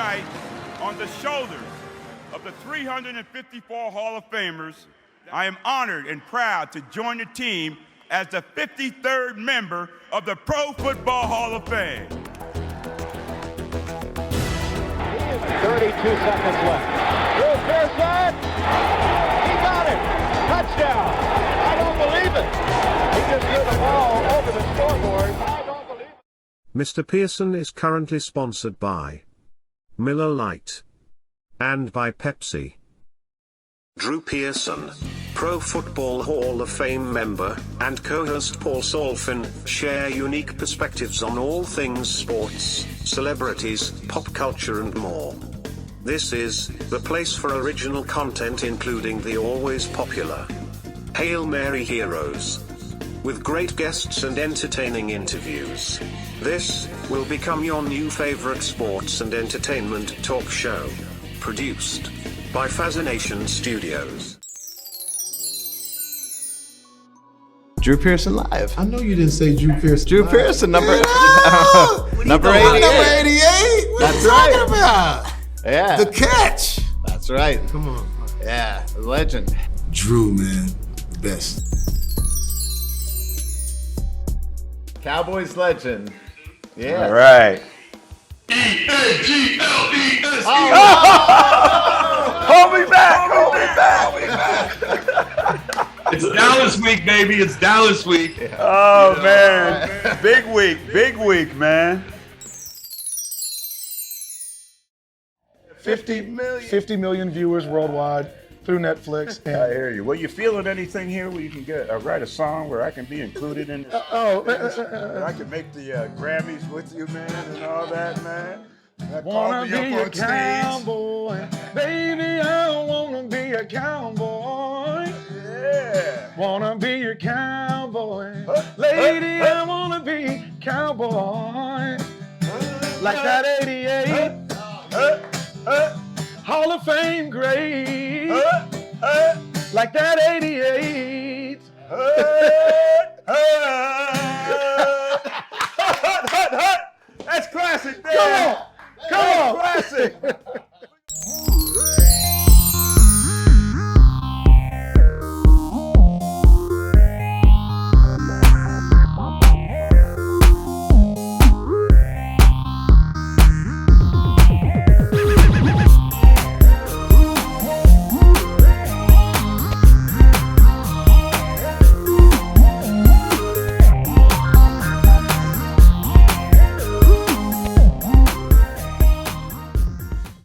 tonight on the shoulders of the 354 Hall of Famers, I am honored and proud to join the team as the 53rd member of the Pro Football Hall of Fame. 32 seconds left. Drew Pearson! He got it! Touchdown! I don't believe it! He just threw the ball over the scoreboard. I don't believe it. Mr. Pearson is currently sponsored by Miller Lite and by Pepsi. Drew Pearson, Pro Football Hall of Fame member, and co-host Paul Solfin share unique perspectives on all things sports, celebrities, pop culture and more. This is the place for original content including the always popular Hail Mary Heroes. With great guests and entertaining interviews. This will become your new favorite sports and entertainment talk show. Produced by Fascination Studios. Drew Pearson live. I know you didn't say Drew Pearson. Drew live. Pearson, number 88. Number 88. What That's are you right. talking about? Yeah. The catch. That's right. Come on. Yeah, the legend. Drew, man. The best. Cowboys legend. Yeah. All right. E-A-G-L-E-S-E. Hold me back. It's Dallas week, baby. It's Dallas week. Oh, man. Big week, man. 50 million viewers worldwide through Netflix. And I hear you. Well, you feeling anything here where you can get write a song where I can be included in this? I can make the Grammys with you, man, and all that, man. wanna be a cowboy, baby, I wanna be a cowboy. Yeah. Wanna be your cowboy, lady, I wanna be cowboy. Like that 88 Hall of Fame great. Like that 88. That's classic, man. Come on. Classic.